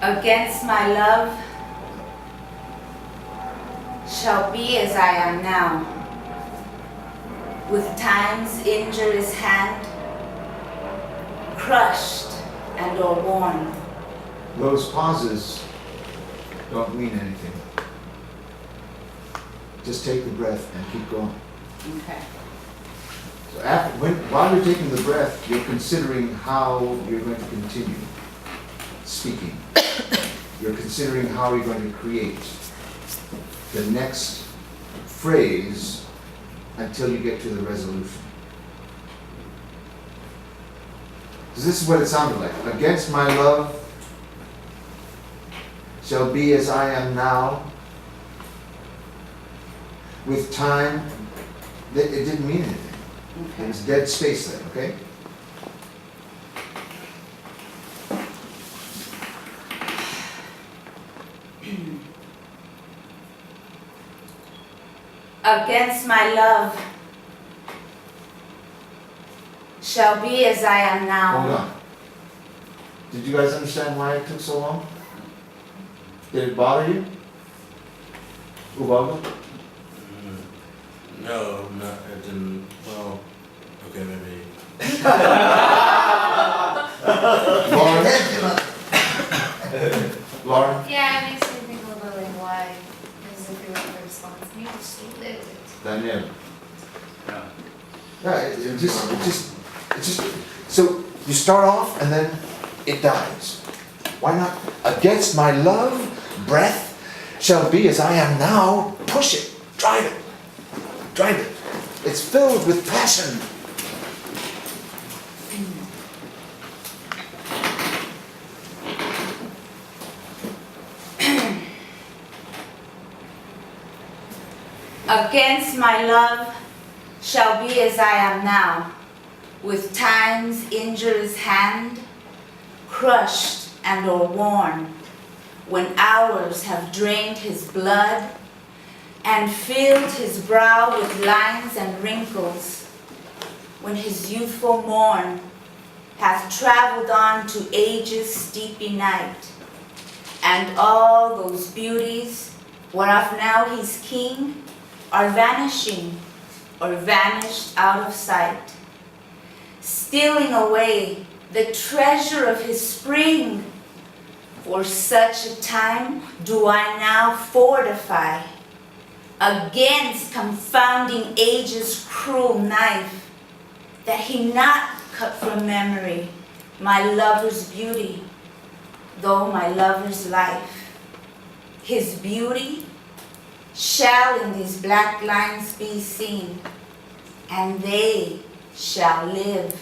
Against my love shall be as I am now, with time's injurious hand, crushed and o'erworn. Those pauses don't mean anything. Just take the breath and keep going. Okay. So while you're taking the breath, you're considering how you're going to continue speaking. You're considering how you're going to create the next phrase until you get to the resolution. So this is what it sounded like. Against my love shall be as I am now. With time, it didn't mean anything. Okay. It was dead space there, okay? Against my love shall be as I am now. Hold on. Did you guys understand why it took so long? Did it bother you? Ubaldo? No, it didn't. Well, okay, maybe. Lauren? Lauren? Yeah, it makes me think a little bit like why, as if you were the response, you just lived it. Daniel? Yeah. Yeah, it just, so you start off and then it dies. Why not? Against my love, breath shall be as I am now. Push it, drive it, drive it. It's filled with passion. Against my love shall be as I am now, with time's injurious hand, crushed and o'erworn, when hours have drained his blood and filled his brow with lines and wrinkles, when his youthful morn hath traveled on to age's steepy night, and all those beauties whereof now he's king are vanishing or vanished out of sight, stealing away the treasure of his spring. For such a time do I now fortify against confounding age's cruel knife, that he not cut from memory my lover's beauty, though my lover's life. His beauty shall in these black lines be seen, and they shall live,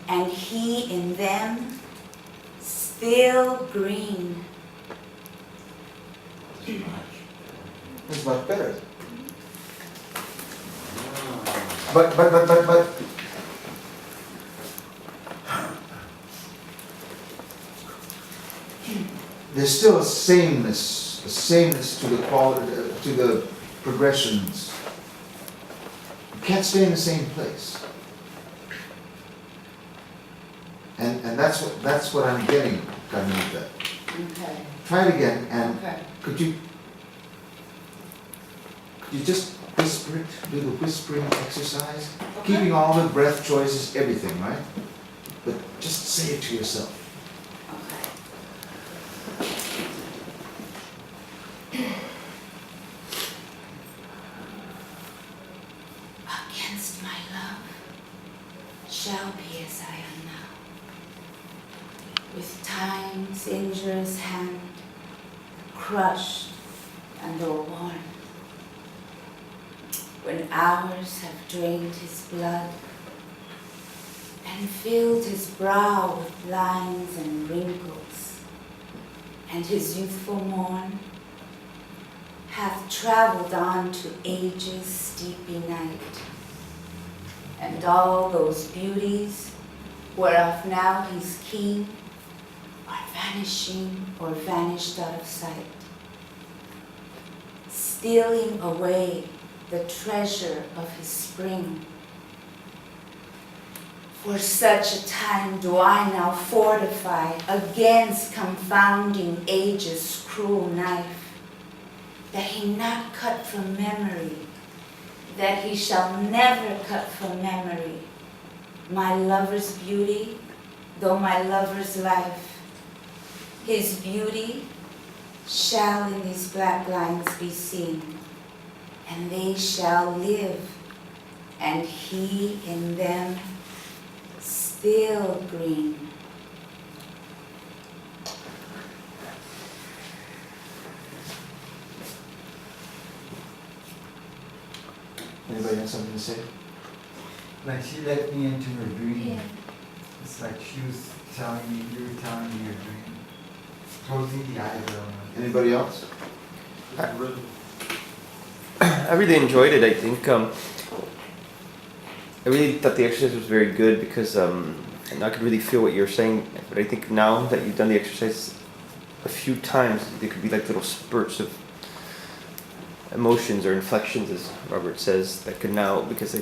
and he in them still green. It's much better. Ah. But there's still a sameness to the quality, to the progressions. You can't stay in the same place. And that's what I'm getting, Carmelita. Okay. Try it again, and Okay. could you just whisper it, do the whispering exercise? Okay. Keeping all the breath choices, everything, right? But just say it to yourself. Okay. Against my love shall be as I am now, with time's injurious hand, crushed and o'erworn, when hours have drained his blood and filled his brow with lines and wrinkles, and his youthful morn hath traveled on to age's steepy night, and all those beauties whereof now he's king are vanishing or vanished out of sight, stealing away the treasure of his spring. For such a time do I now fortify against confounding age's cruel knife, that he not cut from memory, that he shall never cut from memory, my lover's beauty, though my lover's life. His beauty shall in these black lines be seen, and they shall live, and he in them still green. Anybody have something to say? Like she let me into her dream. Yeah. It's like she was telling me, you were telling me your dream. Closing the eyes around. Anybody else? I really enjoyed it. I think I really thought the exercise was very good because and I could really feel what you're saying. But I think now that you've done the exercise a few times, there could be like little spurts of emotions or inflections, as Robert says, that could now, because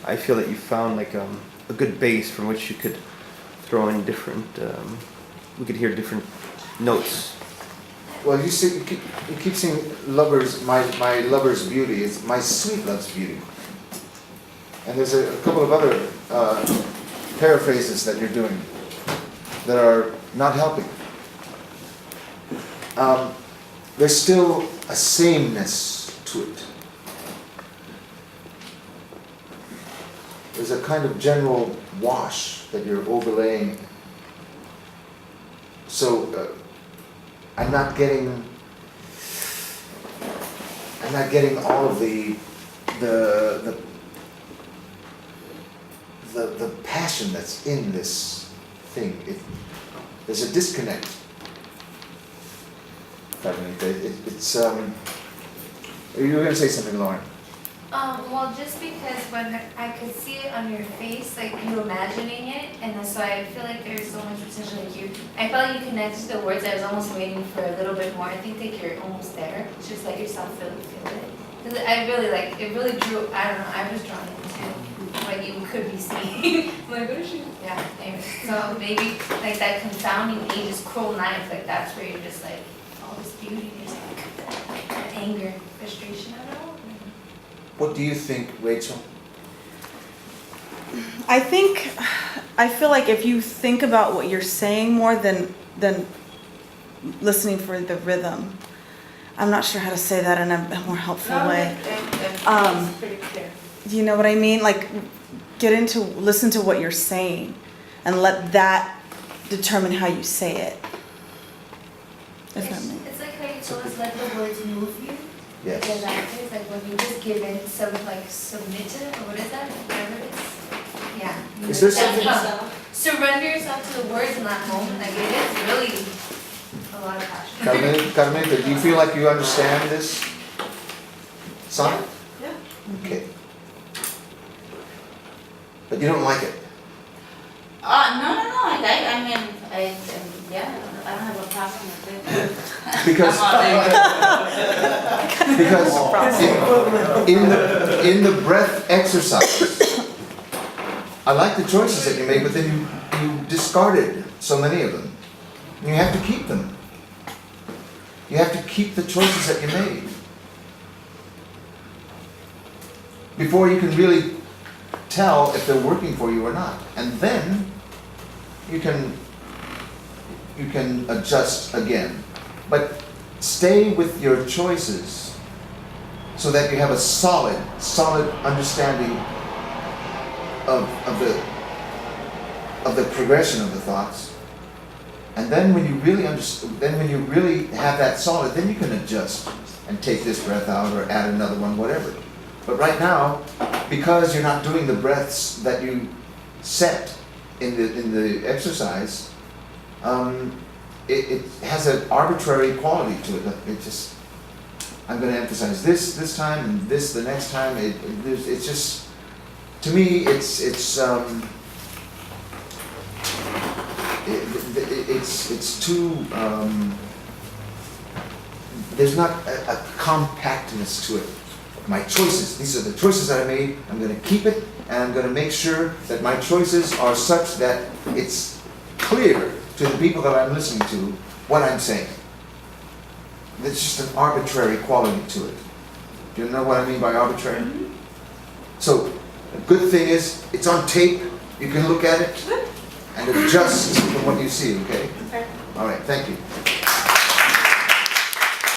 I feel that you found like a good base from which you could throw in different. We could hear different notes. Well, you see, you keep saying lovers, my lover's beauty. It's my sweet love's beauty. And there's a couple of other paraphrases that you're doing that are not helping. There's still a sameness to it. There's a kind of general wash that you're overlaying. So I'm not getting all of the passion that's in this thing. There's a disconnect. Carmelita, you were going to say something, Lauren. Well, just because when I could see it on your face, like you imagining it, and so I feel like there's so much potential. Like I felt like you connected to the words. I was almost waiting for a little bit more. I think like you're almost there. Just let yourself feel it. Because I really it really drew. I don't know. I was drawn into what you could be seeing. I'm like, what is she? Yeah. Anyway, so maybe like that confounding age's cruel knife. Like that's where you're just like all this beauty, just like anger, frustration. I don't know. What do you think, Rachel? I feel like if you think about what you're saying more than listening for the rhythm, I'm not sure how to say that in a more helpful way. It's pretty clear. Do you know what I mean? Like, listen to what you're saying, and let that determine how you say it. If that makes It's like how you told us, let the words move you. Yes. Because it's like when you just give in, submit to, or what is that? Whatever it is. Yeah. Is there something- Surrender yourself to the words in that moment. Like it is really a lot of passion. Carmelita, do you feel like you understand this song? Yeah. Okay. But you don't like it? No. I mean, yeah, I don't have a problem with it. Because in the breath exercise, I like the choices that you made, but then you discarded so many of them. And you have to keep them. You have to keep the choices that you made before you can really tell if they're working for you or not. And then you can adjust again. But stay with your choices so that you have a solid understanding of the progression of the thoughts. And then when you really have that solid, then you can adjust and take this breath out or add another one, whatever. But right now, because you're not doing the breaths that you set in the exercise, it has an arbitrary quality to it. It just, I'm going to emphasize this time and this the next time. It's just, to me, it's too. There's not a compactness to it. My choices. These are the choices that I made. I'm going to keep it, and I'm going to make sure that my choices are such that it's clear to the people that I'm listening to what I'm saying. There's just an arbitrary quality to it. Do you know what I mean by arbitrary? So, the good thing is, it's on tape, you can look at it and adjust from what you see, okay? Okay. All right, thank you.